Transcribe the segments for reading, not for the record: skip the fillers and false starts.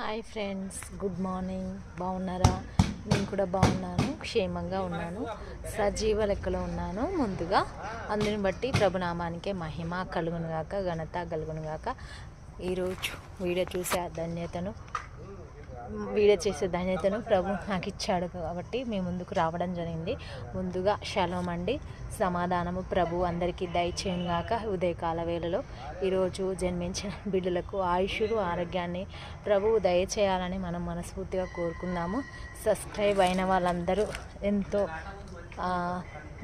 Hi friends, good morning. బాగున్నారా? నేను కూడా బాగున్నాను, క్షేమంగా ఉన్నాను, సజీవ లెక్కలో ఉన్నాను. ముందుగా అందుని బట్టి ప్రభునామానికే మహిమ కలుగునుగాక, ఘనత కలుగునుగాక. ఈరోజు వీడియో చేసే ధన్యతను ప్రభు నాకు ఇచ్చాడు కాబట్టి మీ ముందుకు రావడం జరిగింది. ముందుగా షలోమ్ అండి, సమాధానము ప్రభు అందరికీ దయచేయుగాక. ఉదయకాల వేళలో ఈరోజు జన్మించిన బిడ్డలకు ఆయుష్ను ఆరోగ్యాన్ని ప్రభు దయచేయాలని మనం మనస్ఫూర్తిగా కోరుకుందాము. సబ్స్క్రైబ్ అయిన వాళ్ళందరూ ఎంతో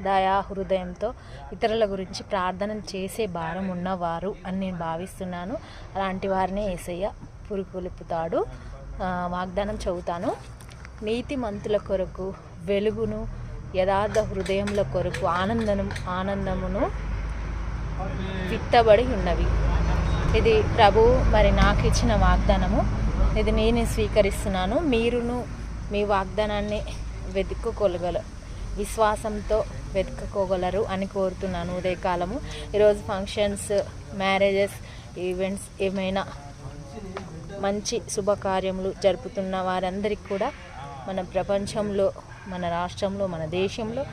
దయా హృదయంతో ఇతరుల గురించి ప్రార్థన చేసే భారం ఉన్నవారు అని నేను భావిస్తున్నాను. అలాంటి వారిని యేసయ్య పురుకొలుపుతాడు. వాగ్దానం చదువుతాను. నీతిమంతుల కొరకు వెలుగును, యథార్థ హృదయముల కొరకు ఆనందమును విత్తబడి ఉన్నవి. ఇది ప్రభు మరి నాకు ఇచ్చిన వాగ్దానము. ఇది నేను స్వీకరిస్తున్నాను. మీరును మీ వాగ్దానాన్ని విశ్వాసంతో వెతుక్కోగలరు అని కోరుతున్నాను. ఉదయకాలము ఈరోజు ఫంక్షన్స్, మ్యారేజెస్, ఈవెంట్స్, ఏమైనా మంచి శుభకార్యములు జరుపుతున్న వారందరికీ కూడా మన ప్రపంచంలో, మన రాష్ట్రంలో, మన దేశంలో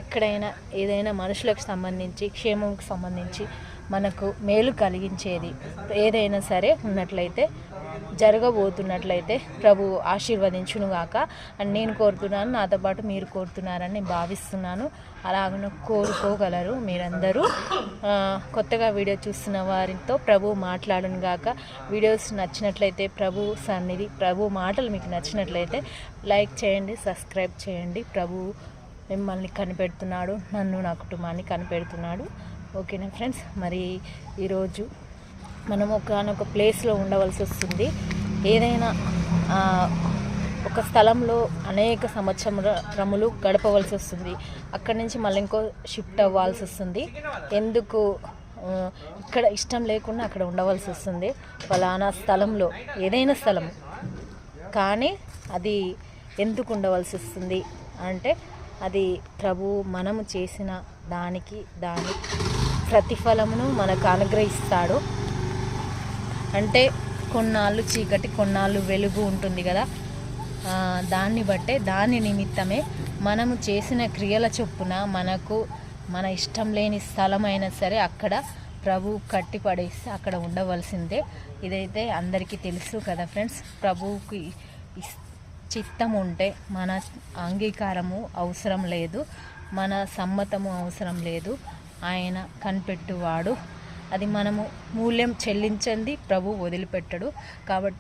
ఎక్కడైనా ఏదైనా మనుషులకు సంబంధించి, క్షేమంకు సంబంధించి మనకు మేలు కలిగించేది ఏదైనా సరే ఉన్నట్లయితే, జరగబోతున్నట్లయితే ప్రభు ఆశీర్వదించునుగాక అని నేను కోరుతున్నాను. నాతో పాటు మీరు కోరుతున్నారని నేను భావిస్తున్నాను. అలాగను కోరుకోగలరు మీరందరూ. కొత్తగా వీడియో చూస్తున్న వారితో ప్రభు మాట్లాడునుగాక. వీడియోస్ నచ్చినట్లయితే, ప్రభు సన్నిధి, ప్రభు మాటలు మీకు నచ్చినట్లయితే లైక్ చేయండి, సబ్స్క్రైబ్ చేయండి. ప్రభు మిమ్మల్ని కనిపెడుతున్నాడు, నన్ను, నా కుటుంబాన్ని కనిపెడుతున్నాడు. ఓకేనా ఫ్రెండ్స్? మరి ఈరోజు మనం ఒకనొక ప్లేస్లో ఉండవలసి వస్తుంది. ఏదైనా ఒక స్థలంలో అనేక సంవత్సరములు గడపవలసి వస్తుంది. అక్కడి నుంచి మళ్ళీ ఇంకో షిఫ్ట్ అవ్వాల్సి వస్తుంది. ఎందుకు ఇక్కడ ఇష్టం లేకుండా అక్కడ ఉండవలసి వస్తుంది. ఫలానా స్థలంలో, ఏదైనా స్థలము, కానీ అది ఎందుకు ఉండవలసి వస్తుంది అంటే, అది ప్రభు మనము చేసిన దాని ప్రతిఫలమును మనకు అనుగ్రహిస్తాడు. అంటే కొన్నాళ్ళు చీకటి, కొన్నాళ్ళు వెలుగు ఉంటుంది కదా. దాన్ని బట్టే, దాని నిమిత్తమే మనము చేసిన క్రియల చొప్పున మన ఇష్టం లేని స్థలమైనా సరే అక్కడ ప్రభు కట్టిపడేస్తే అక్కడ ఉండవలసిందే. ఇదైతే అందరికీ తెలుసు కదా ఫ్రెండ్స్. ప్రభువుకి చిత్తం ఉంటే మన అంగీకారము అవసరం లేదు, మన సమ్మతము అవసరం లేదు. ఆయన కనిపెట్టువాడు. అది మనము మూల్యం చెల్లించండి ప్రభు వదిలిపెట్టడు. కాబట్టి